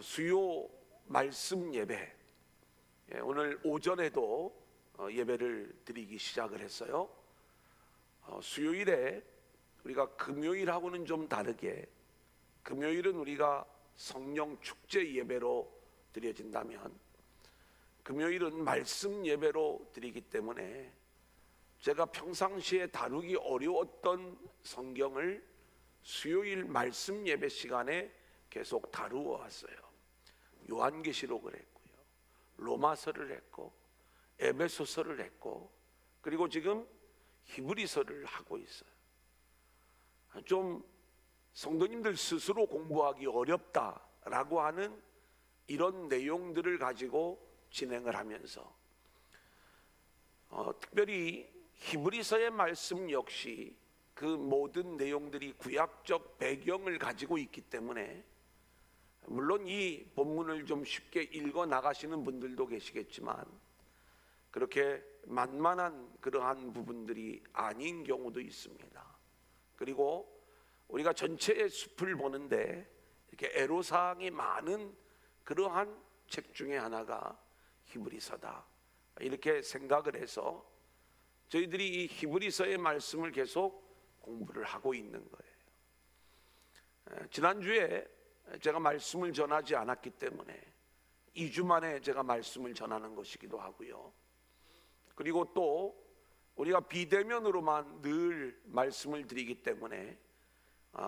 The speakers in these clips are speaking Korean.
수요 말씀 예배, 오늘 오전에도 예배를 드리기 시작을 했어요. 수요일에 우리가 금요일하고는 좀 다르게, 금요일은 우리가 성령 축제 예배로 드려진다면 금요일은 말씀 예배로 드리기 때문에 제가 평상시에 다루기 어려웠던 성경을 수요일 말씀 예배 시간에 계속 다루어 왔어요. 요한계시록을 했고요, 로마서를 했고, 에베소서를 했고, 그리고 지금 히브리서를 하고 있어요. 좀 성도님들 스스로 공부하기 어렵다라고 하는 이런 내용들을 가지고 진행을 하면서 특별히 히브리서의 말씀 역시 그 모든 내용들이 구약적 배경을 가지고 있기 때문에, 물론 이 본문을 좀 쉽게 읽어 나가시는 분들도 계시겠지만 그렇게 만만한 그러한 부분들이 아닌 경우도 있습니다. 그리고 우리가 전체의 숲을 보는데 이렇게 애로사항이 많은 그러한 책 중에 하나가 히브리서다, 이렇게 생각을 해서 저희들이 이 히브리서의 말씀을 계속 공부를 하고 있는 거예요. 지난주에 제가 말씀을 전하지 않았기 때문에 2주 만에 제가 말씀을 전하는 것이기도 하고요. 그리고 또 우리가 비대면으로만 늘 말씀을 드리기 때문에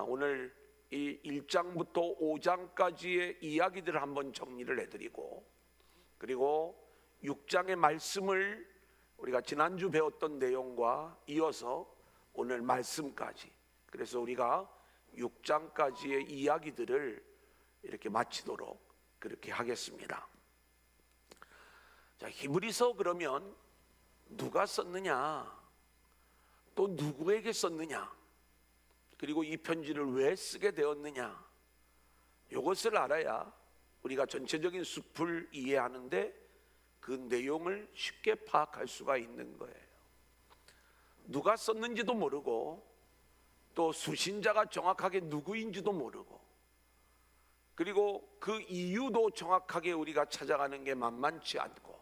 오늘 이 1장부터 5장까지의 이야기들을 한번 정리를 해드리고, 그리고 6장의 말씀을 우리가 지난주 배웠던 내용과 이어서 오늘 말씀까지, 그래서 우리가 6장까지의 이야기들을 이렇게 마치도록 그렇게 하겠습니다. 자, 히브리서 그러면 누가 썼느냐, 또 누구에게 썼느냐, 그리고 이 편지를 왜 쓰게 되었느냐, 이것을 알아야 우리가 전체적인 숲을 이해하는데 그 내용을 쉽게 파악할 수가 있는 거예요. 누가 썼는지도 모르고, 또 수신자가 정확하게 누구인지도 모르고, 그리고 그 이유도 정확하게 우리가 찾아가는 게 만만치 않고,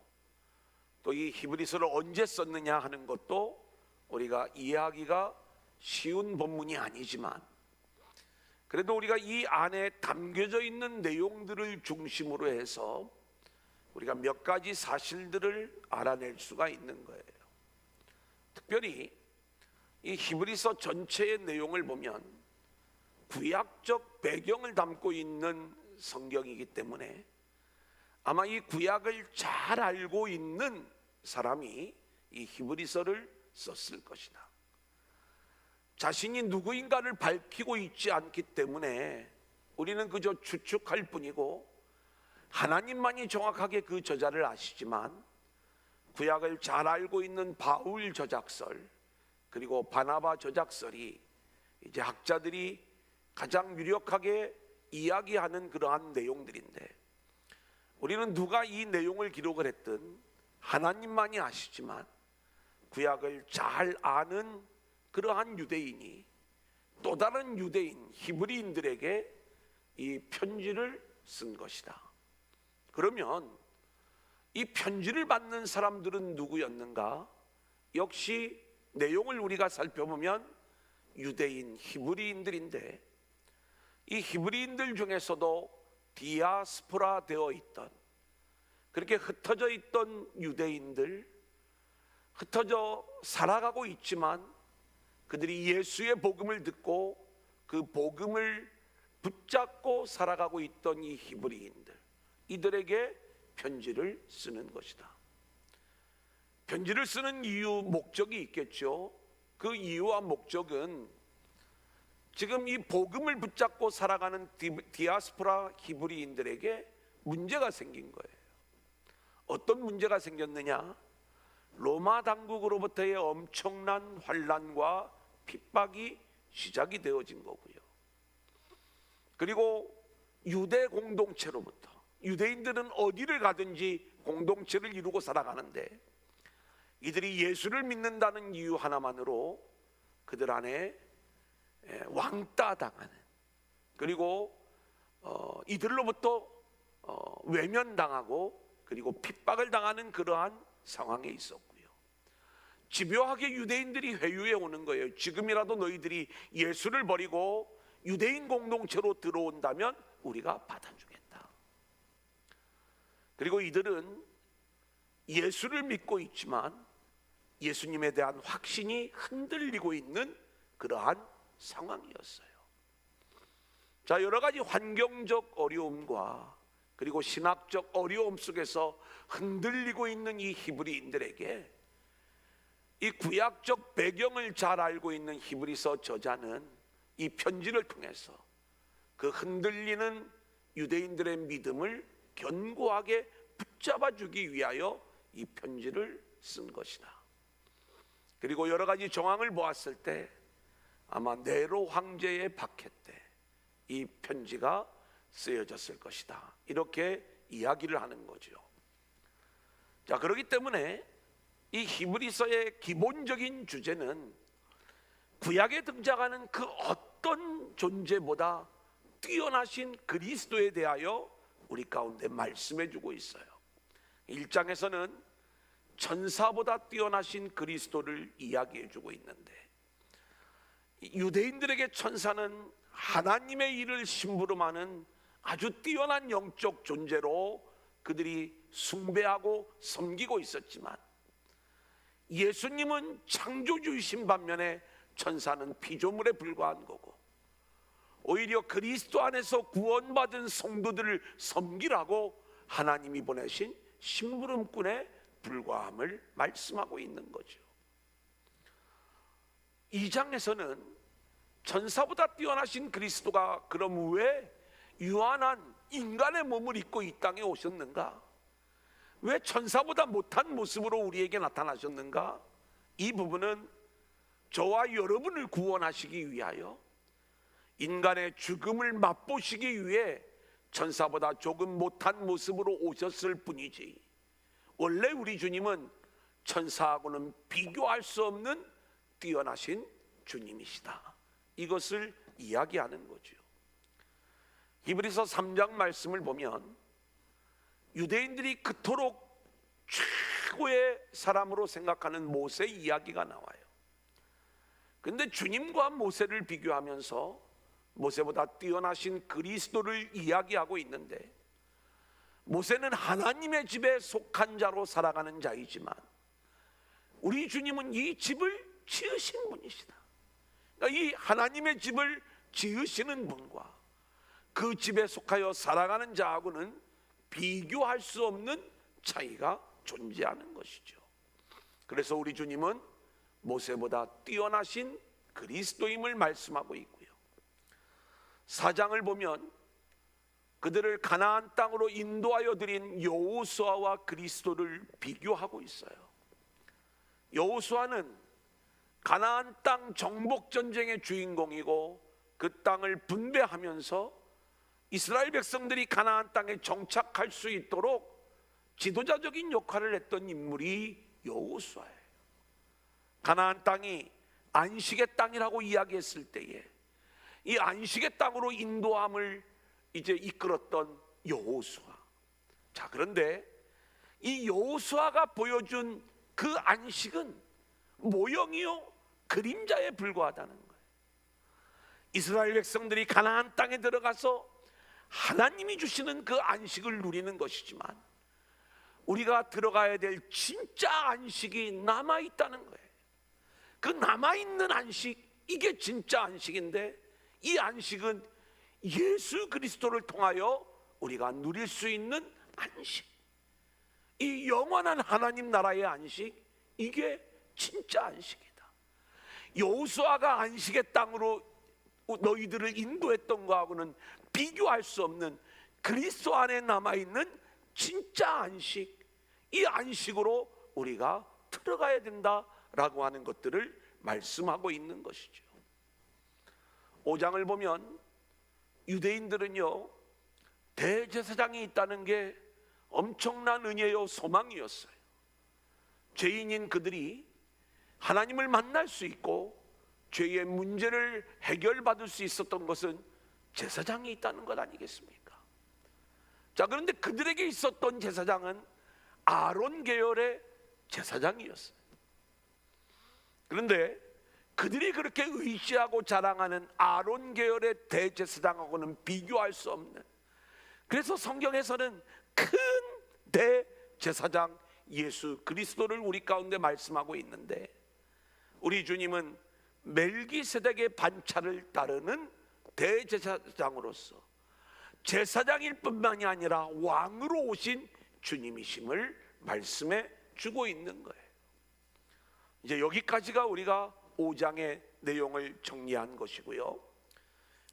또 이 히브리서를 언제 썼느냐 하는 것도 우리가 이해하기가 쉬운 본문이 아니지만, 그래도 우리가 이 안에 담겨져 있는 내용들을 중심으로 해서 우리가 몇 가지 사실들을 알아낼 수가 있는 거예요. 특별히 이 히브리서 전체의 내용을 보면 구약적 배경을 담고 있는 성경이기 때문에 아마 이 구약을 잘 알고 있는 사람이 이 히브리서를 썼을 것이다. 자신이 누구인가를 밝히고 있지 않기 때문에 우리는 그저 추측할 뿐이고, 하나님만이 정확하게 그 저자를 아시지만 구약을 잘 알고 있는 바울 저작설, 그리고 바나바 저작설이 이제 학자들이 가장 유력하게 이야기하는 그러한 내용들인데, 우리는 누가 이 내용을 기록을 했든 하나님만이 아시지만 구약을 잘 아는 그러한 유대인이 또 다른 유대인 히브리인들에게 이 편지를 쓴 것이다. 그러면 이 편지를 받는 사람들은 누구였는가? 역시 내용을 우리가 살펴보면 유대인 히브리인들인데, 이 히브리인들 중에서도 디아스포라 되어 있던, 그렇게 흩어져 있던 유대인들, 흩어져 살아가고 있지만 그들이 예수의 복음을 듣고 그 복음을 붙잡고 살아가고 있던 이 히브리인들, 이들에게 편지를 쓰는 것이다. 편지를 쓰는 이유, 목적이 있겠죠. 그 이유와 목적은 지금 이 복음을 붙잡고 살아가는 디아스포라 히브리인들에게 문제가 생긴 거예요. 어떤 문제가 생겼느냐? 로마 당국으로부터의 엄청난 환난과 핍박이 시작이 되어진 거고요. 그리고 유대 공동체로부터, 유대인들은 어디를 가든지 공동체를 이루고 살아가는데, 이들이 예수를 믿는다는 이유 하나만으로 그들 안에 왕따 당하는, 그리고 이들로부터 외면당하고 그리고 핍박을 당하는 그러한 상황에 있었고요. 집요하게 유대인들이 회유해 오는 거예요. 지금이라도 너희들이 예수를 버리고 유대인 공동체로 들어온다면 우리가 받아주겠다. 그리고 이들은 예수를 믿고 있지만 예수님에 대한 확신이 흔들리고 있는 그러한 상황이었어요. 자, 여러 가지 환경적 어려움과 그리고 신학적 어려움 속에서 흔들리고 있는 이 히브리인들에게 이 구약적 배경을 잘 알고 있는 히브리서 저자는 이 편지를 통해서 그 흔들리는 유대인들의 믿음을 견고하게 붙잡아 주기 위하여 이 편지를 쓴 것이다. 그리고 여러 가지 정황을 보았을 때 아마 네로 황제의 박해 때 이 편지가 쓰여졌을 것이다. 이렇게 이야기를 하는 거죠. 자, 그렇기 때문에 이 히브리서의 기본적인 주제는 구약에 등장하는 그 어떤 존재보다 뛰어나신 그리스도에 대하여 우리 가운데 말씀해 주고 있어요. 1장에서는 천사보다 뛰어나신 그리스도를 이야기해 주고 있는데, 유대인들에게 천사는 하나님의 일을 심부름하는 아주 뛰어난 영적 존재로 그들이 숭배하고 섬기고 있었지만, 예수님은 창조주이신 반면에 천사는 피조물에 불과한 거고, 오히려 그리스도 안에서 구원받은 성도들을 섬기라고 하나님이 보내신 심부름꾼에 불과함을 말씀하고 있는 거죠. 2장에서는 천사보다 뛰어나신 그리스도가 그럼 왜 유한한 인간의 몸을 입고 이 땅에 오셨는가? 왜 천사보다 못한 모습으로 우리에게 나타나셨는가? 이 부분은 저와 여러분을 구원하시기 위하여, 인간의 죽음을 맛보시기 위해 천사보다 조금 못한 모습으로 오셨을 뿐이지, 원래 우리 주님은 천사하고는 비교할 수 없는 뛰어나신 주님이시다. 이것을 이야기하는 거죠. 히브리서 3장 말씀을 보면 유대인들이 그토록 최고의 사람으로 생각하는 모세 이야기가 나와요. 근데 주님과 모세를 비교하면서 모세보다 뛰어나신 그리스도를 이야기하고 있는데, 모세는 하나님의 집에 속한 자로 살아가는 자이지만 우리 주님은 이 집을 지으신 분이시다. 그러니까 이 하나님의 집을 지으시는 분과 그 집에 속하여 살아가는 자하고는 비교할 수 없는 차이가 존재하는 것이죠. 그래서 우리 주님은 모세보다 뛰어나신 그리스도임을 말씀하고 있고요. 4장을 보면 그들을 가나안 땅으로 인도하여 드린 여호수아와 그리스도를 비교하고 있어요. 여호수아는 가나안 땅 정복 전쟁의 주인공이고 그 땅을 분배하면서 이스라엘 백성들이 가나안 땅에 정착할 수 있도록 지도자적인 역할을 했던 인물이 여호수아예요. 가나안 땅이 안식의 땅이라고 이야기했을 때에 이 안식의 땅으로 인도함을 이제 이끌었던 여호수아. 자, 그런데 이 여호수아가 보여준 그 안식은 모형이요 그림자에 불과하다는 거예요. 이스라엘 백성들이 가나안 땅에 들어가서 하나님이 주시는 그 안식을 누리는 것이지만 우리가 들어가야 될 진짜 안식이 남아있다는 거예요. 그 남아있는 안식, 이게 진짜 안식인데, 이 안식은 예수 그리스도를 통하여 우리가 누릴 수 있는 안식, 이 영원한 하나님 나라의 안식, 이게 진짜 안식이다. 여호수아가 안식의 땅으로 너희들을 인도했던 거하고는 비교할 수 없는 그리스도 안에 남아있는 진짜 안식, 이 안식으로 우리가 들어가야 된다라고 하는 것들을 말씀하고 있는 것이죠. 5장을 보면 유대인들은요 대제사장이 있다는 게 엄청난 은혜요 소망이었어요. 죄인인 그들이 하나님을 만날 수 있고 죄의 문제를 해결받을 수 있었던 것은 제사장이 있다는 것 아니겠습니까? 자, 그런데 그들에게 있었던 제사장은 아론 계열의 제사장이었어요. 그런데 그들이 그렇게 의지하고 자랑하는 아론 계열의 대제사장하고는 비교할 수 없는, 그래서 성경에서는 큰 대제사장 예수 그리스도를 우리 가운데 말씀하고 있는데, 우리 주님은 멜기세덱의 반차를 따르는 대제사장으로서 제사장일 뿐만이 아니라 왕으로 오신 주님이심을 말씀해 주고 있는 거예요. 이제 여기까지가 우리가 5장의 내용을 정리한 것이고요.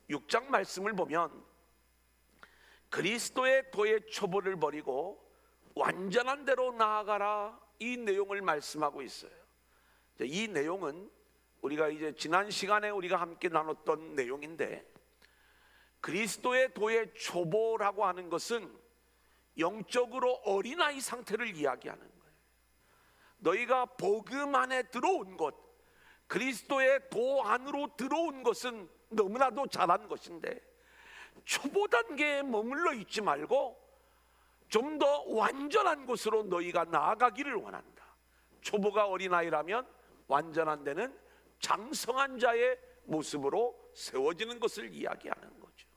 6장 말씀을 보면 그리스도의 도의 초보를 버리고 완전한 대로 나아가라, 이 내용을 말씀하고 있어요. 이 내용은 우리가 이제 지난 시간에 우리가 함께 나눴던 내용인데, 그리스도의 도의 초보라고 하는 것은 영적으로 어린아이 상태를 이야기하는 거예요. 너희가 복음 안에 들어온 것, 그리스도의 도 안으로 들어온 것은 너무나도 잘한 것인데, 초보 단계에 머물러 있지 말고 좀 더 완전한 곳으로 너희가 나아가기를 원한다. 초보가 어린아이라면 완전한 데는 장성한 자의 모습으로 세워지는 것을 이야기하는 거죠.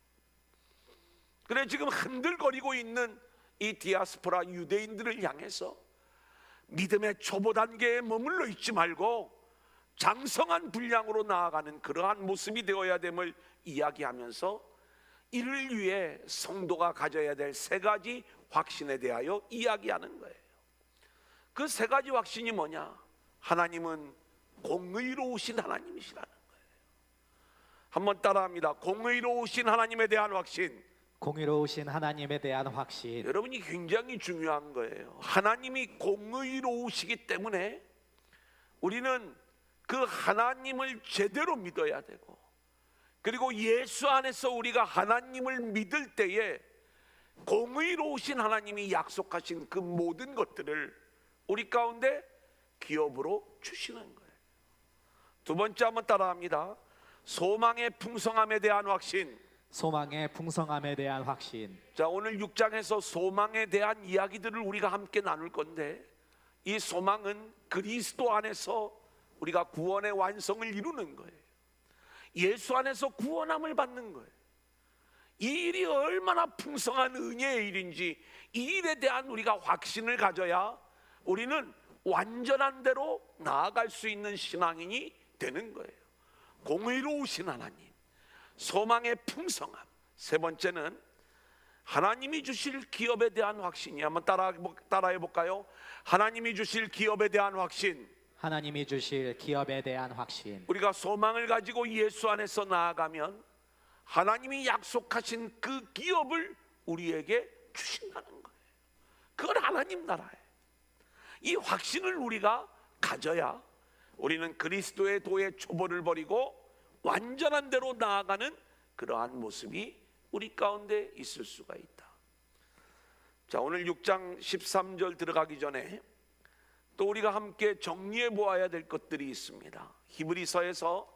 그래, 지금 흔들거리고 있는 이 디아스포라 유대인들을 향해서 믿음의 초보 단계에 머물러 있지 말고 장성한 분량으로 나아가는 그러한 모습이 되어야 됨을 이야기하면서 이를 위해 성도가 가져야 될 세 가지 확신에 대하여 이야기하는 거예요. 그 세 가지 확신이 뭐냐? 하나님은 공의로우신 하나님이시라는 거예요. 한번 따라합니다. 공의로우신 하나님에 대한 확신. 공의로우신 하나님에 대한 확신. 여러분이 굉장히 중요한 거예요. 하나님이 공의로우시기 때문에 우리는 그 하나님을 제대로 믿어야 되고, 그리고 예수 안에서 우리가 하나님을 믿을 때에 공의로우신 하나님이 약속하신 그 모든 것들을 우리 가운데 기업으로 주시는 거예요. 두 번째 한번 따라합니다. 소망의 풍성함에 대한 확신. 소망의 풍성함에 대한 확신. 자, 오늘 6장에서 소망에 대한 이야기들을 우리가 함께 나눌 건데, 이 소망은 그리스도 안에서 우리가 구원의 완성을 이루는 거예요. 예수 안에서 구원함을 받는 거예요. 이 일이 얼마나 풍성한 은혜의 일인지, 이 일에 대한 우리가 확신을 가져야 우리는 완전한 대로 나아갈 수 있는 신앙인이 되는 거예요. 공의로우신 하나님, 소망의 풍성함. 세 번째는 하나님이 주실 기업에 대한 확신이. 한번 따라해 볼까요? 하나님이 주실 기업에 대한 확신. 하나님이 주실 기업에 대한 확신. 우리가 소망을 가지고 예수 안에서 나아가면 하나님이 약속하신 그 기업을 우리에게 주신다는 거예요. 그건 하나님 나라예요. 이 확신을 우리가 가져야 우리는 그리스도의 도의 초보를 버리고 완전한 대로 나아가는 그러한 모습이 우리 가운데 있을 수가 있다. 자, 오늘 6장 13절 들어가기 전에 또 우리가 함께 정리해 보아야 될 것들이 있습니다. 히브리서에서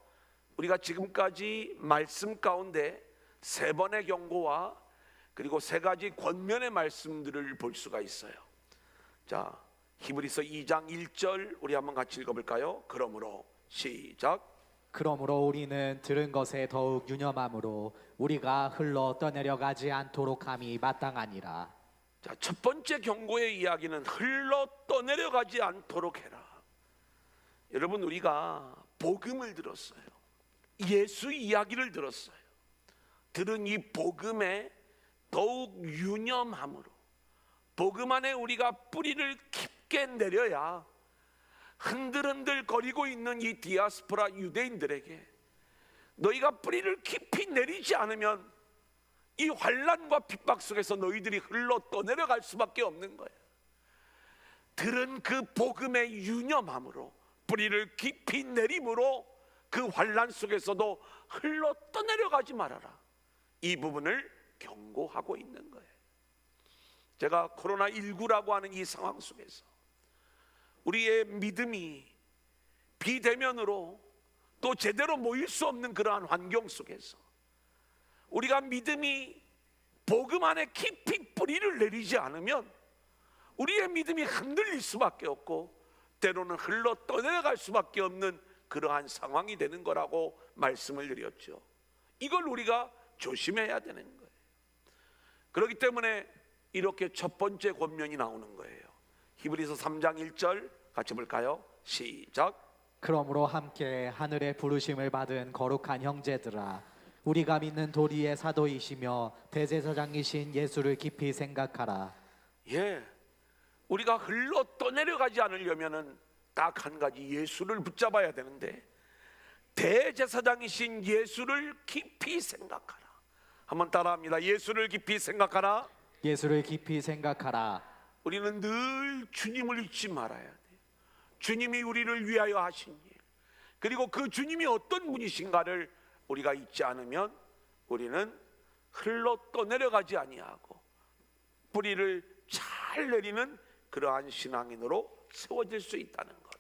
우리가 지금까지 말씀 가운데 세 번의 경고와 그리고 세 가지 권면의 말씀들을 볼 수가 있어요. 자, 히브리서 2장 1절 우리 한번 같이 읽어볼까요? 그러므로 시작. 그러므로 우리는 들은 것에 더욱 유념함으로 우리가 흘러 떠내려가지 않도록 함이 마땅하니라. 자, 첫 번째 경고의 이야기는 흘러 떠내려가지 않도록 해라. 여러분, 우리가 복음을 들었어요. 예수 이야기를 들었어요. 들은 이 복음에 더욱 유념함으로, 복음 안에 우리가 뿌리를 깊게 내려야 흔들흔들 거리고 있는 이 디아스포라 유대인들에게 너희가 뿌리를 깊이 내리지 않으면 이 환난과 핍박 속에서 너희들이 흘러 떠내려갈 수밖에 없는 거예요. 들은 그 복음의 유념함으로, 뿌리를 깊이 내림으로 그 환난 속에서도 흘러 떠내려가지 말아라. 이 부분을 경고하고 있는 거예요. 제가 코로나19라고 하는 이 상황 속에서 우리의 믿음이 비대면으로 또 제대로 모일 수 없는 그러한 환경 속에서 우리가 믿음이 복음 안에 깊이 뿌리를 내리지 않으면 우리의 믿음이 흔들릴 수밖에 없고 때로는 흘러 떠내려갈 수밖에 없는 그러한 상황이 되는 거라고 말씀을 드렸죠. 이걸 우리가 조심해야 되는 거예요. 그렇기 때문에 이렇게 첫 번째 권면이 나오는 거예요. 히브리서 3장 1절 같이 볼까요? 시작. 그러므로 함께 하늘의 부르심을 받은 거룩한 형제들아, 우리가 믿는 도리의 사도이시며 대제사장이신 예수를 깊이 생각하라. 예, 우리가 흘러 떠내려가지 않으려면은 딱 한 가지, 예수를 붙잡아야 되는데 대제사장이신 예수를 깊이 생각하라. 한번 따라합니다. 예수를 깊이 생각하라. 예수를 깊이 생각하라. 우리는 늘 주님을 잊지 말아야 돼요. 주님이 우리를 위하여 하신 일, 그리고 그 주님이 어떤 분이신가를 우리가 잊지 않으면 우리는 흘러 떠내려가지 아니하고 뿌리를 잘 내리는 그러한 신앙인으로 세워질 수 있다는 것.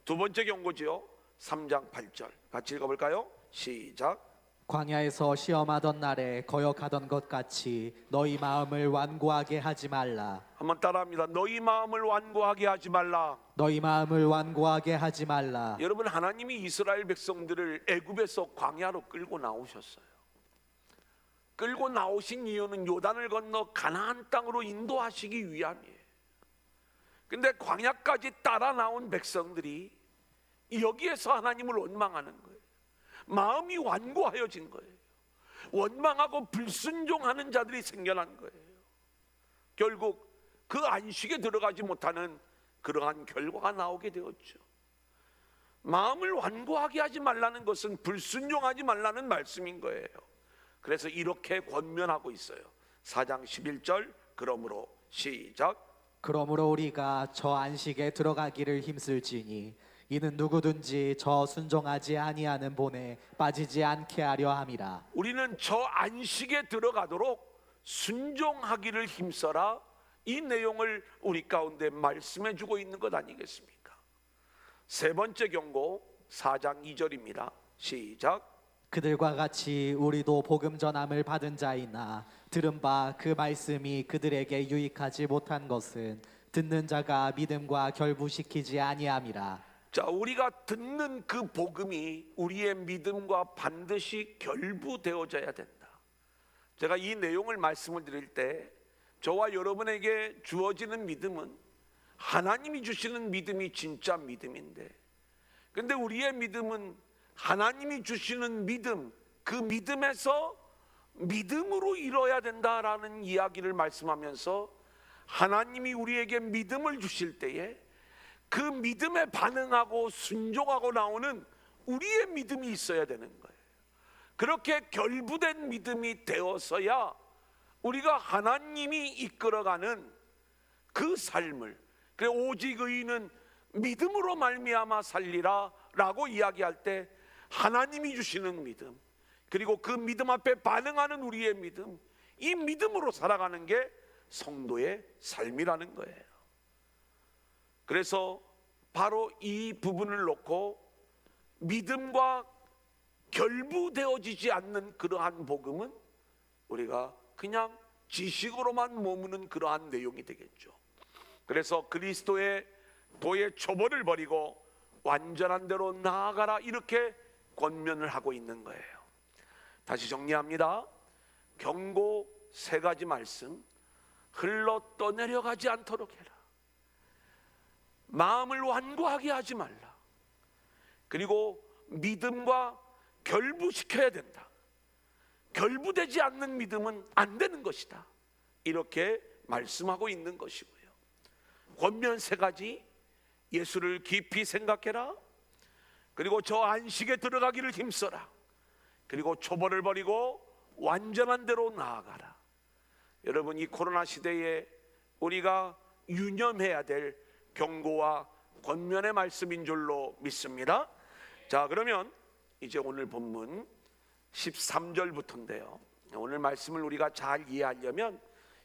두 번째 경고지요. 3장 8절 같이 읽어볼까요? 시작. 광야에서 시험하던 날에 거역하던 것 같이 너희 마음을 완고하게 하지 말라. 한번 따라합니다. 너희 마음을 완고하게 하지 말라. 너희 마음을 완고하게 하지 말라. 여러분, 하나님이 이스라엘 백성들을 애굽에서 광야로 끌고 나오셨어요. 끌고 나오신 이유는 요단을 건너 가나안 땅으로 인도하시기 위함이에요. 근데 광야까지 따라 나온 백성들이 여기에서 하나님을 원망하는 거예요. 마음이 완고하여진 거예요. 원망하고 불순종하는 자들이 생겨난 거예요. 결국 그 안식에 들어가지 못하는 그러한 결과가 나오게 되었죠. 마음을 완고하게 하지 말라는 것은 불순종하지 말라는 말씀인 거예요. 그래서 이렇게 권면하고 있어요. 4장 11절 그러므로 시작. 그러므로 우리가 저 안식에 들어가기를 힘쓸지니 이는 누구든지 저 순종하지 아니하는 본에 빠지지 않게 하려 함이라. 우리는 저 안식에 들어가도록 순종하기를 힘써라. 이 내용을 우리 가운데 말씀해 주고 있는 것 아니겠습니까? 세 번째 경고 4장 2절입니다. 시작. 그들과 같이 우리도 복음 전함을 받은 자이나 들은 바 그 말씀이 그들에게 유익하지 못한 것은 듣는 자가 믿음과 결부시키지 아니함이라. 자, 우리가 듣는 그 복음이 우리의 믿음과 반드시 결부되어져야 된다. 제가 이 내용을 말씀을 드릴 때 저와 여러분에게 주어지는 믿음은 하나님이 주시는 믿음이 진짜 믿음인데, 근데 우리의 믿음은 하나님이 주시는 믿음, 그 믿음에서 믿음으로 이뤄야 된다라는 이야기를 말씀하면서 하나님이 우리에게 믿음을 주실 때에 그 믿음에 반응하고 순종하고 나오는 우리의 믿음이 있어야 되는 거예요. 그렇게 결부된 믿음이 되어서야 우리가 하나님이 이끌어가는 그 삶을, 그래 오직 의인은 믿음으로 말미암아 살리라 라고 이야기할 때 하나님이 주시는 믿음, 그리고 그 믿음 앞에 반응하는 우리의 믿음, 이 믿음으로 살아가는 게 성도의 삶이라는 거예요. 그래서 바로 이 부분을 놓고 믿음과 결부되어지지 않는 그러한 복음은 우리가 그냥 지식으로만 머무는 그러한 내용이 되겠죠. 그래서 그리스도의 도의 초벌을 버리고 완전한 대로 나아가라, 이렇게 권면을 하고 있는 거예요. 다시 정리합니다. 경고 세 가지 말씀. 흘러 떠내려가지 않도록 해라. 마음을 완고하게 하지 말라. 그리고 믿음과 결부시켜야 된다. 결부되지 않는 믿음은 안 되는 것이다. 이렇게 말씀하고 있는 것이고요. 권면 세 가지. 예수를 깊이 생각해라. 그리고 저 안식에 들어가기를 힘써라. 그리고 초벌을 버리고 완전한 대로 나아가라. 여러분, 이 코로나 시대에 우리가 유념해야 될 경고와 권면의 말씀인 줄로 믿습니다. 자, 그러면 이제 오늘 본문 13절부터인데요. 오늘 말씀을 우리가 잘 이해하려면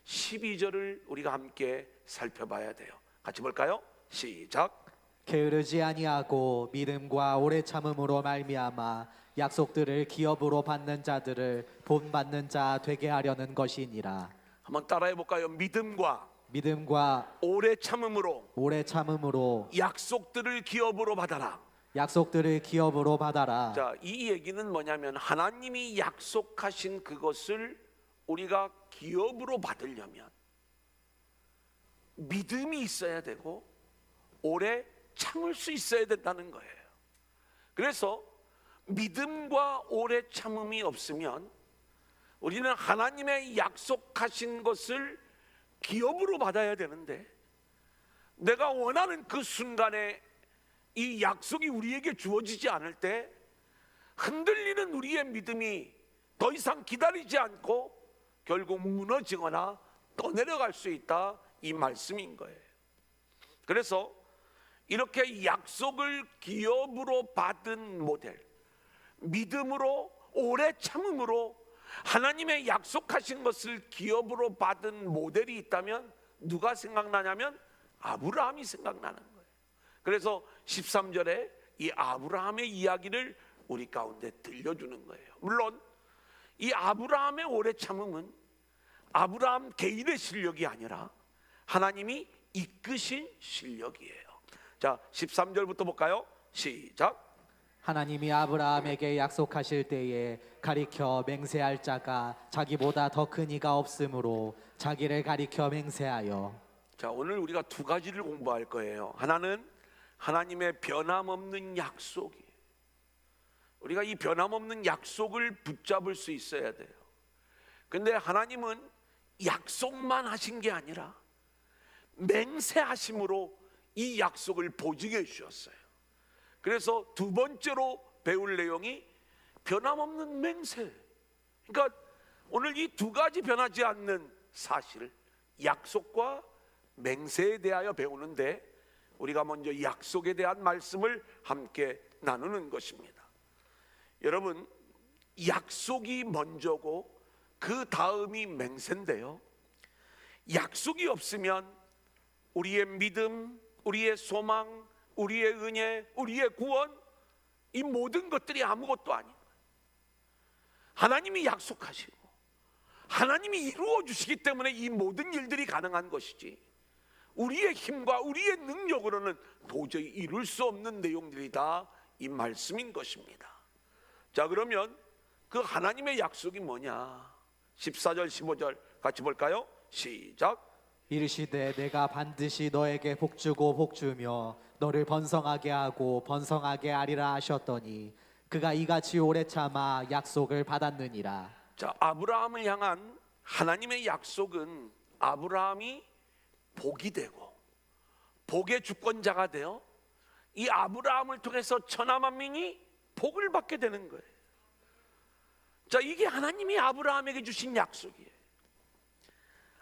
12절을 우리가 함께 살펴봐야 돼요. 같이 볼까요? 시작. 게으르지 아니하고 믿음과 오래 참음으로 말미암아 약속들을 기업으로 받는 자들을 본받는 자 되게 하려는 것이니라. 한번 따라해 볼까요? 믿음과 믿음과 오래 참음으로 오래 참음으로 약속들을 기업으로 받아라. 약속들을 기업으로 받아라. 자, 이 얘기는 뭐냐면 하나님이 약속하신 그것을 우리가 기업으로 받으려면 믿음이 있어야 되고 오래 참을 수 있어야 된다는 거예요. 그래서 믿음과 오래 참음이 없으면 우리는 하나님의 약속하신 것을 기업으로 받아야 되는데 내가 원하는 그 순간에 이 약속이 우리에게 주어지지 않을 때 흔들리는 우리의 믿음이 더 이상 기다리지 않고 결국 무너지거나 떠내려갈 수 있다, 이 말씀인 거예요. 그래서 이렇게 약속을 기업으로 받은 모델, 믿음으로 오래 참음으로 하나님의 약속하신 것을 기업으로 받은 모델이 있다면 누가 생각나냐면 아브라함이 생각나는 거예요. 그래서 13절에 이 아브라함의 이야기를 우리 가운데 들려주는 거예요. 물론 이 아브라함의 오래 참음은 아브라함 개인의 실력이 아니라 하나님이 이끄신 실력이에요. 자, 13절부터 볼까요? 시작. 하나님이 아브라함에게 약속하실 때에 가리켜 맹세할 자가 자기보다 더 큰 이가 없으므로 자기를 가리켜 맹세하여. 자, 오늘 우리가 두 가지를 공부할 거예요. 하나는 하나님의 변함없는 약속이에요. 우리가 이 변함없는 약속을 붙잡을 수 있어야 돼요. 근데 하나님은 약속만 하신 게 아니라 맹세하심으로 이 약속을 보증해 주셨어요. 그래서 두 번째로 배울 내용이 변함없는 맹세. 그러니까 오늘 이 두 가지 변하지 않는 사실, 약속과 맹세에 대하여 배우는데 우리가 먼저 약속에 대한 말씀을 함께 나누는 것입니다. 여러분, 약속이 먼저고 그 다음이 맹세인데요, 약속이 없으면 우리의 믿음, 우리의 소망, 우리의 은혜, 우리의 구원, 이 모든 것들이 아무것도 아닌 거예요. 하나님이 약속하시고 하나님이 이루어 주시기 때문에 이 모든 일들이 가능한 것이지 우리의 힘과 우리의 능력으로는 도저히 이룰 수 없는 내용들이다, 이 말씀인 것입니다. 자, 그러면 그 하나님의 약속이 뭐냐? 14절 15절 같이 볼까요? 시작. 이르시되 내가 반드시 너에게 복주고 복주며 너를 번성하게 하고 번성하게 하리라 하셨더니 그가 이같이 오래 참아 약속을 받았느니라. 자, 아브라함을 향한 하나님의 약속은 아브라함이 복이 되고 복의 주권자가 되어 이 아브라함을 통해서 천하 만민이 복을 받게 되는 거예요. 자, 이게 하나님이 아브라함에게 주신 약속이에요.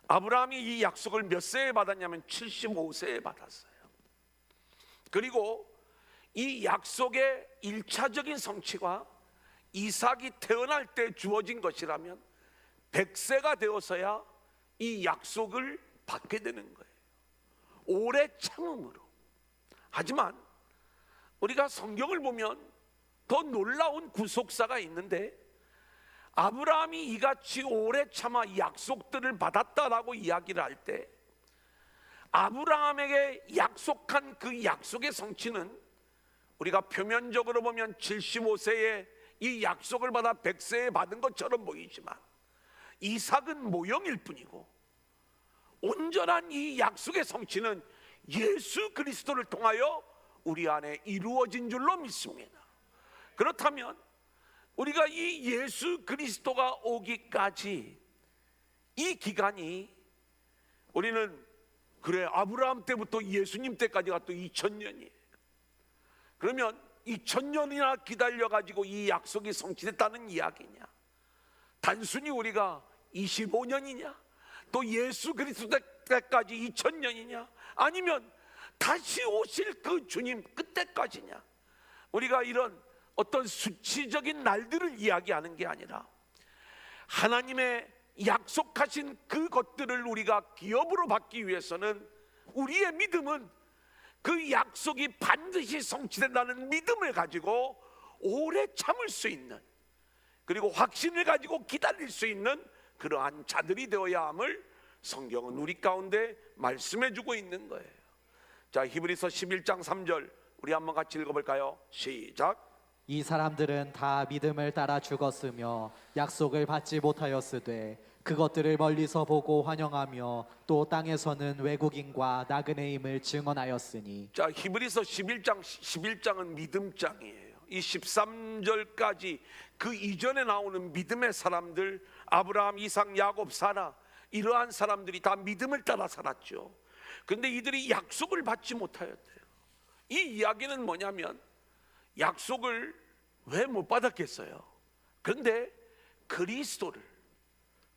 아브라함이 이 약속을 몇 세에 받았냐면 75세에 받았어요. 그리고 이 약속의 1차적인 성취가 이삭이 태어날 때 주어진 것이라면 100세가 되어서야 이 약속을 받게 되는 거예요. 오래 참음으로. 하지만 우리가 성경을 보면 더 놀라운 구속사가 있는데 아브라함이 이같이 오래 참아 약속들을 받았다라고 이야기를 할 때 아브라함에게 약속한 그 약속의 성취는 우리가 표면적으로 보면 75세에 이 약속을 받아 100세에 받은 것처럼 보이지만 이삭은 모형일 뿐이고 온전한 이 약속의 성취는 예수 그리스도를 통하여 우리 안에 이루어진 줄로 믿습니다. 그렇다면 우리가 이 예수 그리스도가 오기까지 이 기간이 우리는 그래 아브라함 때부터 예수님 때까지가 또 2000년이에요. 그러면 2000년이나 기다려가지고 이 약속이 성취됐다는 이야기냐? 단순히 우리가 25년이냐? 또 예수 그리스도 때까지 2000년이냐? 아니면 다시 오실 그 주님 그때까지냐? 우리가 이런 어떤 수치적인 날들을 이야기하는 게 아니라 하나님의 약속하신 그 것들을 우리가 기업으로 받기 위해서는 우리의 믿음은 그 약속이 반드시 성취된다는 믿음을 가지고 오래 참을 수 있는, 그리고 확신을 가지고 기다릴 수 있는 그러한 자들이 되어야 함을 성경은 우리 가운데 말씀해 주고 있는 거예요. 자, 히브리서 11장 3절 우리 한번 같이 읽어볼까요? 시작. 이 사람들은 다 믿음을 따라 죽었으며 약속을 받지 못하였으되 그것들을 멀리서 보고 환영하며 또 땅에서는 외국인과 나그네임을 증언하였으니. 자, 히브리서 11장은 믿음장이에요. 이 13절까지 그 이전에 나오는 믿음의 사람들, 아브라함, 이삭, 야곱, 사라, 이러한 사람들이 다 믿음을 따라 살았죠. 근데 이들이 약속을 받지 못하였대요. 이 이야기는 뭐냐면 약속을 왜 못 받았겠어요? 그런데 그리스도를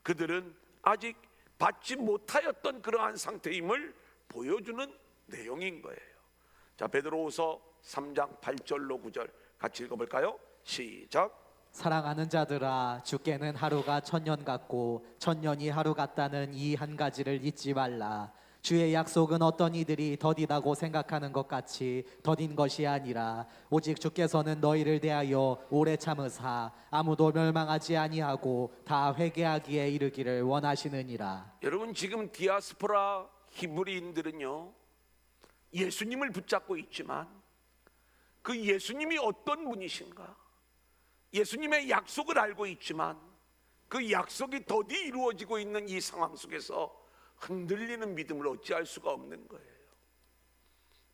그들은 아직 받지 못하였던 그러한 상태임을 보여주는 내용인 거예요. 자, 베드로후서 3장 8절로 9절 같이 읽어볼까요? 시작. 사랑하는 자들아, 주께는 하루가 천년 같고 천년이 하루 같다는 이 한 가지를 잊지 말라. 주의 약속은 어떤 이들이 더디다고 생각하는 것 같이 더딘 것이 아니라 오직 주께서는 너희를 대하여 오래 참으사 아무도 멸망하지 아니하고 다 회개하기에 이르기를 원하시느니라. 여러분, 지금 디아스포라 히브리인들은요 예수님을 붙잡고 있지만 그 예수님이 어떤 분이신가, 예수님의 약속을 알고 있지만 그 약속이 더디 이루어지고 있는 이 상황 속에서 흔들리는 믿음을 어찌할 수가 없는 거예요.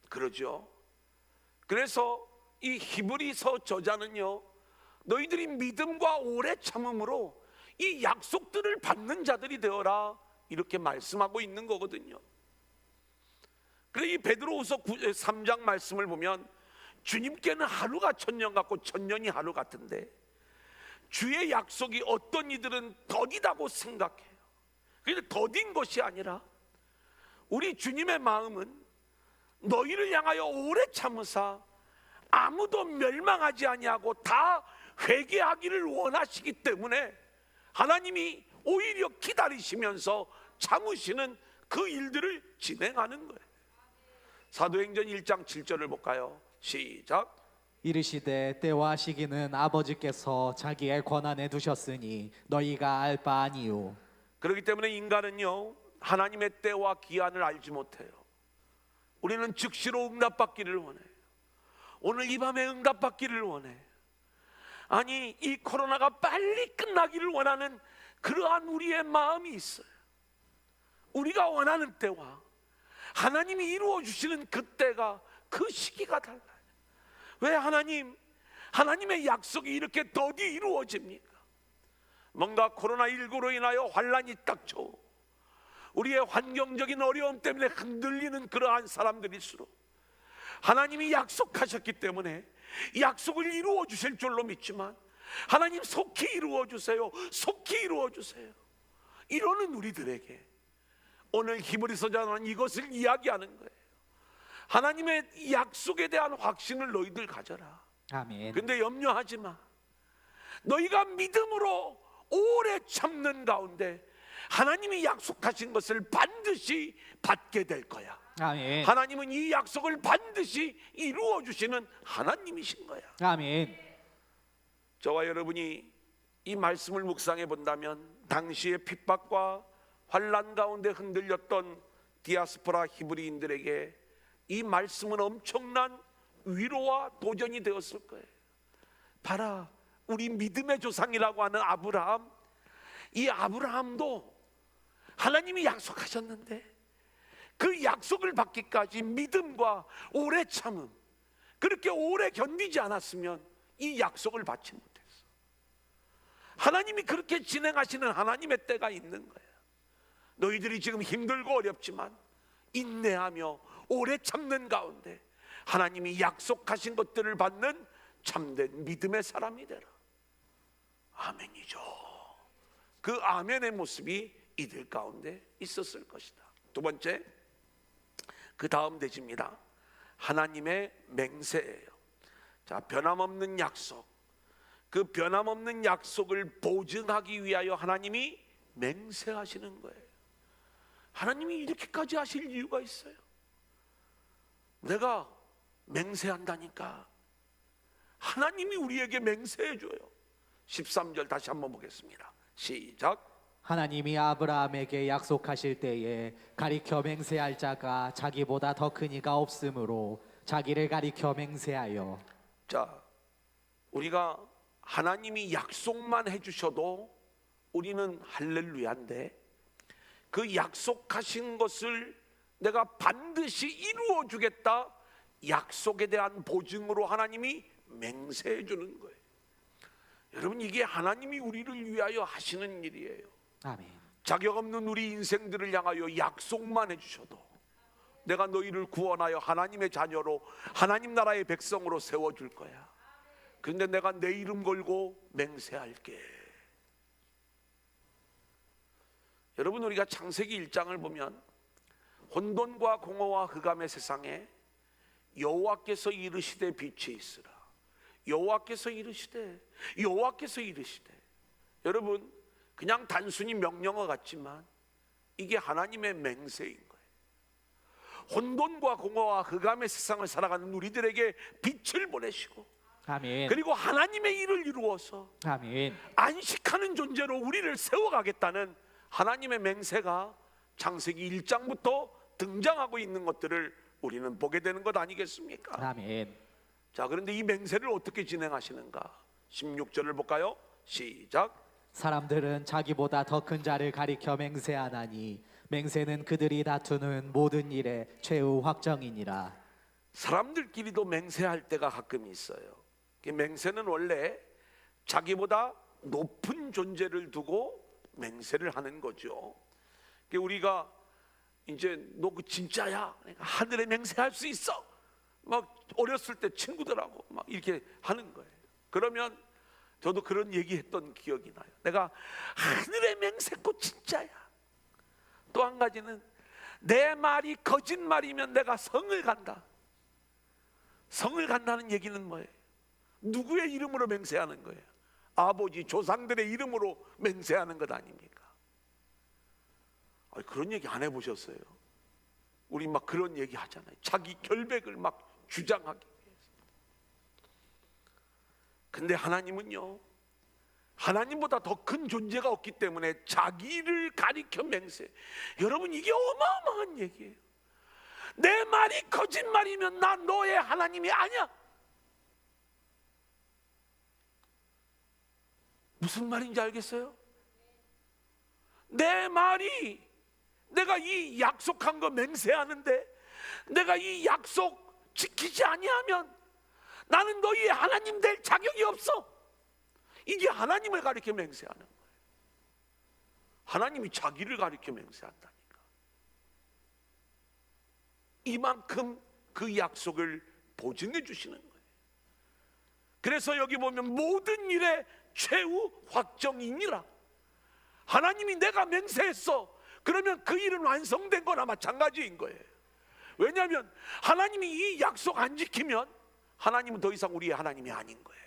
그러죠. 그래서 이 히브리서 저자는요 너희들이 믿음과 오래 참음으로 이 약속들을 받는 자들이 되어라 이렇게 말씀하고 있는 거거든요. 그래, 이 베드로후서 3장 말씀을 보면 주님께는 하루가 천년 같고 천년이 하루 같은데 주의 약속이 어떤 이들은 더디다고 생각해요. 그런데 더딘 것이 아니라 우리 주님의 마음은 너희를 향하여 오래 참으사 아무도 멸망하지 아니하고 다 회개하기를 원하시기 때문에 하나님이 오히려 기다리시면서 참으시는 그 일들을 진행하는 거예요. 사도행전 1장 7절을 볼까요? 시작. 이르시되 때와 시기는 아버지께서 자기의 권한에 두셨으니 너희가 알 바 아니요. 그렇기 때문에 인간은요 하나님의 때와 기한을 알지 못해요. 우리는 즉시로 응답받기를 원해요. 오늘 이 밤에 응답받기를 원해요. 아니, 이 코로나가 빨리 끝나기를 원하는 그러한 우리의 마음이 있어요. 우리가 원하는 때와 하나님이 이루어 주시는 그 때가, 그 시기가 달라요. 왜 하나님의 약속이 이렇게 더디 이루어집니까? 뭔가 코로나19로 인하여 환란이 닥쳐 우리의 환경적인 어려움 때문에 흔들리는 그러한 사람들일수록 하나님이 약속하셨기 때문에 약속을 이루어 주실 줄로 믿지만 하나님 속히 이루어 주세요, 속히 이루어 주세요 이러는 우리들에게 오늘 히브리서자는 이것을 이야기하는 거예요. 하나님의 약속에 대한 확신을 너희들 가져라. 아멘. 근데 염려하지 마. 너희가 믿음으로 오래 참는 가운데 하나님이 약속하신 것을 반드시 받게 될 거야. 아멘. 하나님은 이 약속을 반드시 이루어 주시는 하나님이신 거야. 아멘. 저와 여러분이 이 말씀을 묵상해 본다면 당시의 핍박과 환난 가운데 흔들렸던 디아스포라 히브리인들에게 이 말씀은 엄청난 위로와 도전이 되었을 거예요. 봐라, 우리 믿음의 조상이라고 하는 아브라함, 이 아브라함도 하나님이 약속하셨는데 그 약속을 받기까지 믿음과 오래 참음, 그렇게 오래 견디지 않았으면 이 약속을 받지 못했어. 하나님이 그렇게 진행하시는 하나님의 때가 있는 거야. 너희들이 지금 힘들고 어렵지만 인내하며 오래 참는 가운데 하나님이 약속하신 것들을 받는 참된 믿음의 사람이 되라. 아멘이죠. 그 아멘의 모습이 이들 가운데 있었을 것이다. 두 번째, 그 다음 대지입니다. 하나님의 맹세예요. 자, 변함없는 약속, 그 변함없는 약속을 보증하기 위하여 하나님이 맹세하시는 거예요. 하나님이 이렇게까지 하실 이유가 있어요. 내가 맹세한다니까 하나님이 우리에게 맹세해줘요. 13절 다시 한번 보겠습니다. 시작. 하나님이 아브라함에게 약속하실 때에 가리켜 맹세할 자가 자기보다 더 큰 이가 없으므로 자기를 가리켜 맹세하여. 자, 우리가 하나님이 약속만 해주셔도 우리는 할렐루야인데 그 약속하신 것을 내가 반드시 이루어 주겠다, 약속에 대한 보증으로 하나님이 맹세해 주는 거예요. 여러분, 이게 하나님이 우리를 위하여 하시는 일이에요. 아멘. 자격 없는 우리 인생들을 향하여 약속만 해주셔도 내가 너희를 구원하여 하나님의 자녀로, 하나님 나라의 백성으로 세워줄 거야. 그런데 내가 내 이름 걸고 맹세할게. 여러분, 우리가 창세기 1장을 보면 혼돈과 공허와 흑암의 세상에 여호와께서 이르시되 빛이 있으라, 여호와께서 이르시되, 여호와께서 이르시되. 여러분, 그냥 단순히 명령어 같지만 이게 하나님의 맹세인 거예요. 혼돈과 공허와 흑암의 세상을 살아가는 우리들에게 빛을 보내시고, 아멘. 그리고 하나님의 일을 이루어서 아멘. 안식하는 존재로 우리를 세워가겠다는 하나님의 맹세가 창세기 1장부터 등장하고 있는 것들을 우리는 보게 되는 것 아니겠습니까? 아멘. 자, 그런데 이 맹세를 어떻게 진행하시는가? 16절을 볼까요? 시작. 사람들은 자기보다 더 큰 자를 가리켜 맹세하나니 맹세는 그들이 다투는 모든 일의 최후 확정이니라. 사람들끼리도 맹세할 때가 가끔 있어요. 맹세는 원래 자기보다 높은 존재를 두고 맹세를 하는 거죠. 우리가 이제 너 그 진짜야, 그러니까 하늘에 맹세할 수 있어, 막 어렸을 때 친구들하고 막 이렇게 하는 거예요. 그러면 저도 그런 얘기했던 기억이 나요. 내가 하늘에 맹세코 진짜야. 또 한 가지는 내 말이 거짓말이면 내가 성을 간다. 성을 간다는 얘기는 뭐예요? 누구의 이름으로 맹세하는 거예요? 아버지, 조상들의 이름으로 맹세하는 것 아닙니까? 그런 얘기 안 해보셨어요? 우리 막 그런 얘기 하잖아요. 자기 결백을 막 주장하기 위해서. 근데 하나님은요, 하나님보다 더 큰 존재가 없기 때문에 자기를 가리켜 맹세. 여러분, 이게 어마어마한 얘기예요. 내 말이 거짓말이면 난 너의 하나님이 아니야. 무슨 말인지 알겠어요? 내 말이, 내가 이 약속한 거 맹세하는데 내가 이 약속 지키지 아니하면 나는 너희의 하나님 될 자격이 없어. 이게 하나님을 가리켜 맹세하는 거예요. 하나님이 자기를 가리켜 맹세한다니까. 이만큼 그 약속을 보증해 주시는 거예요. 그래서 여기 보면 모든 일의 최후 확정이니라. 하나님이 내가 맹세했어, 그러면 그 일은 완성된 거나 마찬가지인 거예요. 왜냐하면 하나님이 이 약속 안 지키면 하나님은 더 이상 우리의 하나님이 아닌 거예요.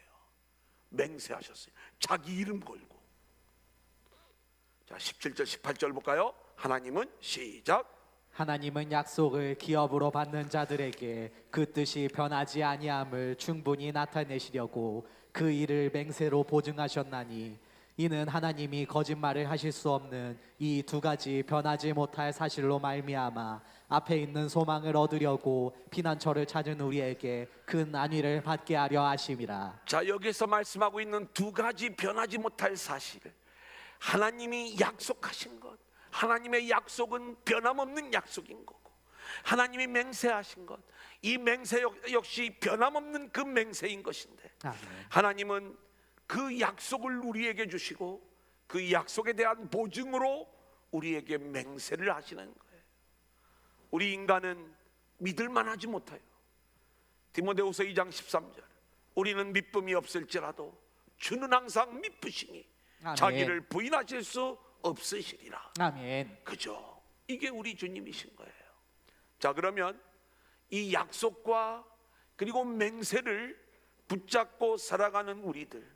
맹세하셨어요. 자기 이름 걸고. 자, 17절 18절 볼까요? 하나님은 시작. 하나님은 약속을 기업으로 받는 자들에게 그 뜻이 변하지 아니함을 충분히 나타내시려고 그 일을 맹세로 보증하셨나니 이는 하나님이 거짓말을 하실 수 없는 이 두 가지 변하지 못할 사실로 말미암아 앞에 있는 소망을 얻으려고 피난처를 찾은 우리에게 큰 안위를 받게 하려 하심이라. 자, 여기서 말씀하고 있는 두 가지 변하지 못할 사실, 하나님이 약속하신 것, 하나님의 약속은 변함없는 약속인 거고, 하나님이 맹세하신 것, 이 맹세 역시 변함없는 그 맹세인 것인데, 아멘. 하나님은 그 약속을 우리에게 주시고 그 약속에 대한 보증으로 우리에게 맹세를 하시는 거예요. 우리 인간은 믿을만 하지 못해요. 디모데후서 2장 13절, 우리는 믿음이 없을지라도 주는 항상 믿으시니 아멘. 자기를 부인하실 수 없으시리라. 아멘. 그죠? 이게 우리 주님이신 거예요. 자, 그러면 이 약속과 그리고 맹세를 붙잡고 살아가는 우리들,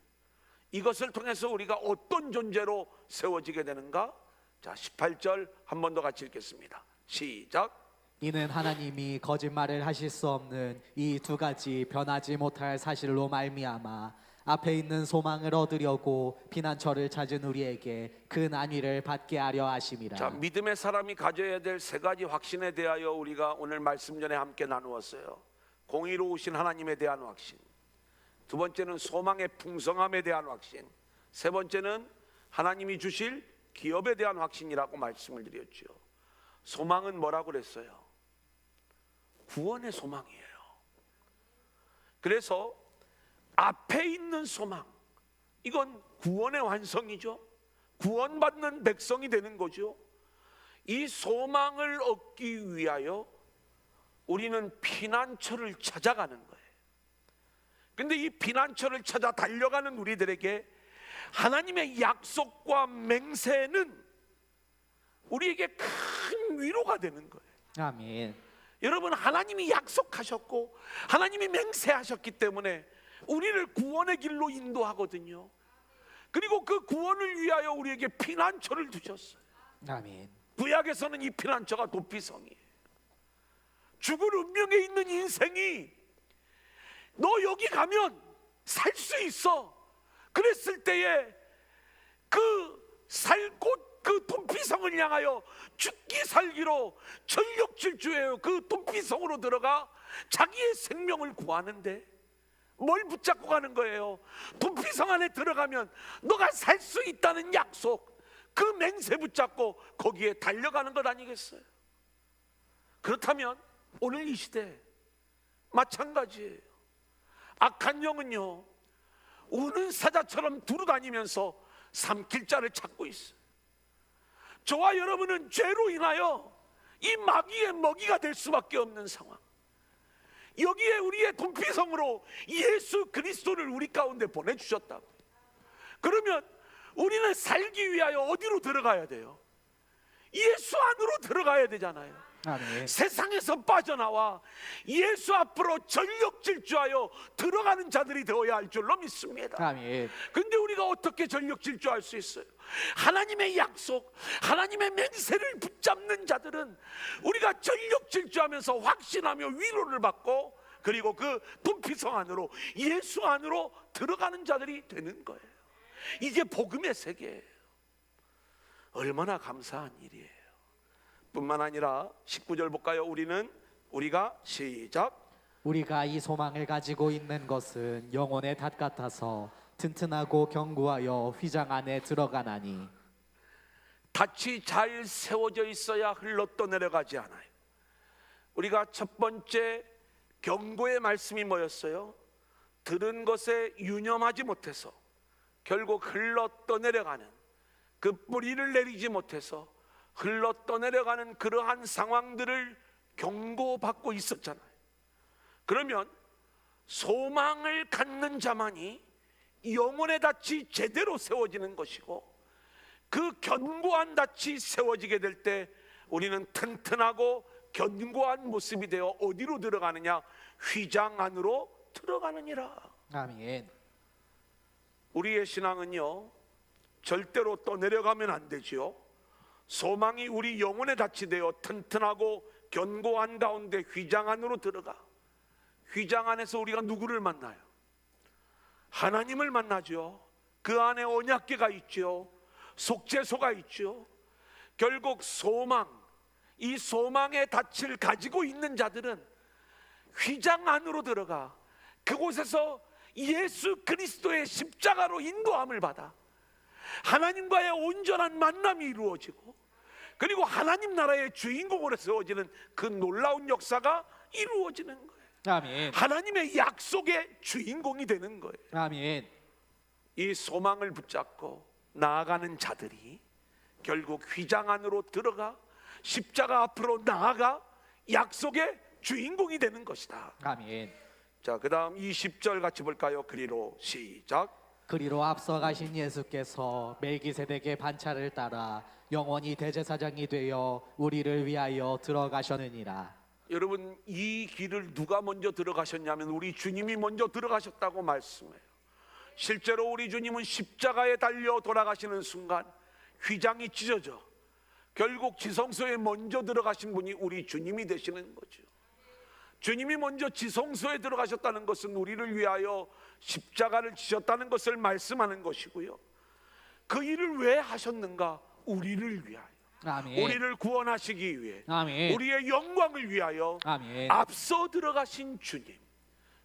이것을 통해서 우리가 어떤 존재로 세워지게 되는가? 자, 18절 한 번 더 같이 읽겠습니다. 시작. 이는 하나님이 거짓말을 하실 수 없는 이 두 가지 변하지 못할 사실로 말미암아 앞에 있는 소망을 얻으려고 피난처를 찾은 우리에게 그 안위를 받게 하려 하심이라. 자, 믿음의 사람이 가져야 될 세 가지 확신에 대하여 우리가 오늘 말씀 전에 함께 나누었어요. 공의로우신 하나님에 대한 확신, 두 번째는 소망의 풍성함에 대한 확신, 세 번째는 하나님이 주실 기업에 대한 확신이라고 말씀을 드렸죠. 소망은 뭐라고 그랬어요? 구원의 소망이에요. 그래서 앞에 있는 소망, 이건 구원의 완성이죠. 구원받는 백성이 되는 거죠. 이 소망을 얻기 위하여 우리는 피난처를 찾아가는 거예요. 근데 이 피난처를 찾아 달려가는 우리들에게 하나님의 약속과 맹세는 우리에게 큰 위로가 되는 거예요. 아멘. 여러분, 하나님이 약속하셨고 하나님이 맹세하셨기 때문에 우리를 구원의 길로 인도하거든요. 그리고 그 구원을 위하여 우리에게 피난처를 두셨어요. 아멘. 구약에서는 이 피난처가 도피성이에요. 죽을 운명에 있는 인생이 너 여기 가면 살 수 있어, 그랬을 때에 그 살 곳 그 도피성을 향하여 죽기 살기로 전력 질주해요. 그 도피성으로 들어가 자기의 생명을 구하는데 뭘 붙잡고 가는 거예요? 도피성 안에 들어가면 너가 살 수 있다는 약속, 그 맹세 붙잡고 거기에 달려가는 것 아니겠어요? 그렇다면 오늘 이 시대 마찬가지예요. 악한 영은요, 우는 사자처럼 두루다니면서 삼킬 자를 찾고 있어요. 저와 여러분은 죄로 인하여 이 마귀의 먹이가 될 수밖에 없는 상황. 여기에 우리의 도피성으로 예수 그리스도를 우리 가운데 보내주셨다고. 그러면 우리는 살기 위하여 어디로 들어가야 돼요? 예수 안으로 들어가야 되잖아요. 아멘. 세상에서 빠져나와 예수 앞으로 전력 질주하여 들어가는 자들이 되어야 할 줄로 믿습니다. 아멘. 근데 우리가 어떻게 전력 질주할 수 있어요? 하나님의 약속, 하나님의 맹세를 붙잡는 자들은 우리가 전력 질주하면서 확신하며 위로를 받고, 그리고 그 도피성 안으로, 예수 안으로 들어가는 자들이 되는 거예요. 이게 복음의 세계예요. 얼마나 감사한 일이에요. 뿐만 아니라 19절 볼까요? 우리가 시작. 우리가 이 소망을 가지고 있는 것은 영혼의 닷 같아서 튼튼하고 견고하여 휘장 안에 들어가나니. 닻이 잘 세워져 있어야 흘러 떠내려가지 않아요. 우리가 첫 번째 경고의 말씀이 뭐였어요? 들은 것에 유념하지 못해서 결국 흘러 떠내려가는, 그 뿌리를 내리지 못해서 흘러 떠내려가는 그러한 상황들을 경고받고 있었잖아요. 그러면 소망을 갖는 자만이 영혼의 닻이 제대로 세워지는 것이고, 그 견고한 닻이 세워지게 될 때 우리는 튼튼하고 견고한 모습이 되어 어디로 들어가느냐? 휘장 안으로 들어가느니라. 아멘. 우리의 신앙은요, 절대로 떠내려가면 안 되지요. 소망이 우리 영혼의 닻이 되어 튼튼하고 견고한 가운데 휘장 안으로 들어가. 휘장 안에서 우리가 누구를 만나요? 하나님을 만나죠. 그 안에 언약궤가 있죠. 속죄소가 있죠. 결국 소망, 이 소망의 닻을 가지고 있는 자들은 휘장 안으로 들어가 그곳에서 예수 그리스도의 십자가로 인도함을 받아 하나님과의 온전한 만남이 이루어지고, 그리고 하나님 나라의 주인공으로 세워지는 그 놀라운 역사가 이루어지는 거예요. 아멘. 하나님의 약속의 주인공이 되는 거예요. 아멘. 이 소망을 붙잡고 나아가는 자들이 결국 휘장 안으로 들어가 십자가 앞으로 나아가 약속의 주인공이 되는 것이다. 아멘. 자, 그 다음 20절 같이 볼까요? 그리로 시작. 그리로 앞서 가신 예수께서 멜기세덱의 반차를 따라 영원히 대제사장이 되어 우리를 위하여 들어가셨느니라. 여러분, 이 길을 누가 먼저 들어가셨냐면 우리 주님이 먼저 들어가셨다고 말씀해요. 실제로 우리 주님은 십자가에 달려 돌아가시는 순간 휘장이 찢어져 결국 지성소에 먼저 들어가신 분이 우리 주님이 되시는 거죠. 주님이 먼저 지성소에 들어가셨다는 것은 우리를 위하여 십자가를 지셨다는 것을 말씀하는 것이고요. 그 일을 왜 하셨는가? 우리를 위하여, 아멘. 우리를 구원하시기 위해, 아멘. 우리의 영광을 위하여 아멘. 앞서 들어가신 주님,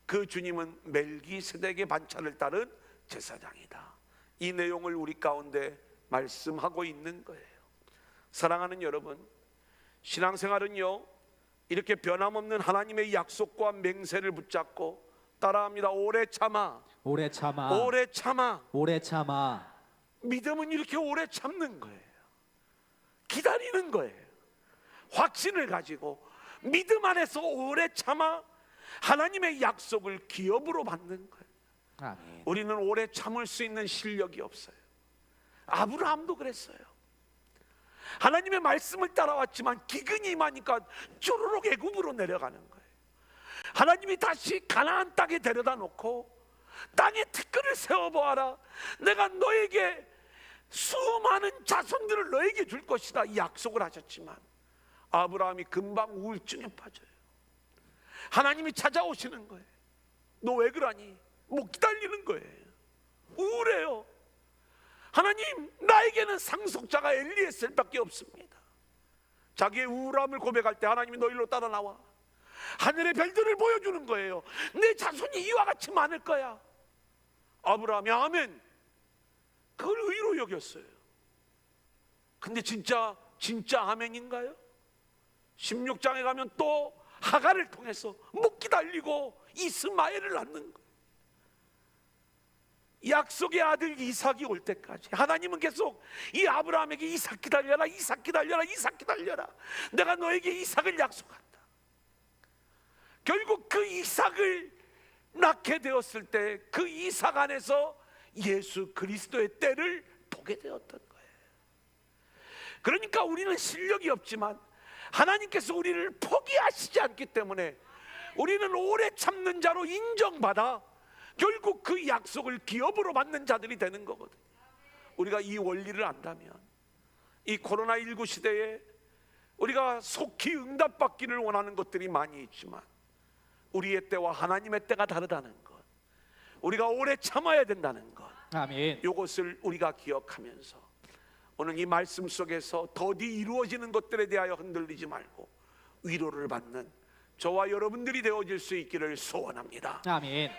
그 주님은 멜기세덱의 반차를 따른 제사장이다. 이 내용을 우리 가운데 말씀하고 있는 거예요. 사랑하는 여러분, 신앙생활은요, 이렇게 변함없는 하나님의 약속과 맹세를 붙잡고 따라합니다. 오래 참아, 오래 참아. 오래 참아. 오래 참아. 믿음은 이렇게 오래 참는 거예요. 기다리는 거예요. 확신을 가지고 믿음 안에서 오래 참아 하나님의 약속을 기업으로 받는 거예요. 아멘. 우리는 오래 참을 수 있는 실력이 없어요. 아브라함도 그랬어요. 하나님의 말씀을 따라왔지만 기근이 임하니까 쭈루룩 애굽으로 내려가는 거예요. 하나님이 다시 가나안 땅에 데려다 놓고 땅에 티끌을 세워보아라, 내가 너에게 수많은 자손들을 너에게 줄 것이다, 이 약속을 하셨지만 아브라함이 금방 우울증에 빠져요. 하나님이 찾아오시는 거예요. 너 왜 그러니? 못 기다리는 거예요. 우울해요. 하나님, 나에게는 상속자가 엘리에셀밖에 없습니다. 자기의 우울함을 고백할 때 하나님이 너 일로 따라 나와. 하늘의 별들을 보여주는 거예요. 내 자손이 이와 같이 많을 거야. 아브라함이 아멘, 그걸 의로 여겼어요. 근데 진짜 아멘인가요? 16장에 가면 또 하갈을 통해서 못 기다리고 이스마엘을 낳는 거예요. 약속의 아들 이삭이 올 때까지 하나님은 계속 이 아브라함에게 이삭 기다려라, 이삭 기다려라, 이삭 기다려라, 내가 너에게 이삭을 약속한다. 결국 그 이삭을 낳게 되었을 때 그 이삭 안에서 예수 그리스도의 때를 보게 되었던 거예요. 그러니까 우리는 실력이 없지만 하나님께서 우리를 포기하시지 않기 때문에 우리는 오래 참는 자로 인정받아 결국 그 약속을 기업으로 받는 자들이 되는 거거든요. 우리가 이 원리를 안다면 이 코로나19 시대에 우리가 속히 응답받기를 원하는 것들이 많이 있지만 우리의 때와 하나님의 때가 다르다는 것, 우리가 오래 참아야 된다는 것, 아멘. 이것을 우리가 기억하면서 오늘 이 말씀 속에서 더디 이루어지는 것들에 대하여 흔들리지 말고 위로를 받는 저와 여러분들이 되어질 수 있기를 소원합니다. 아멘.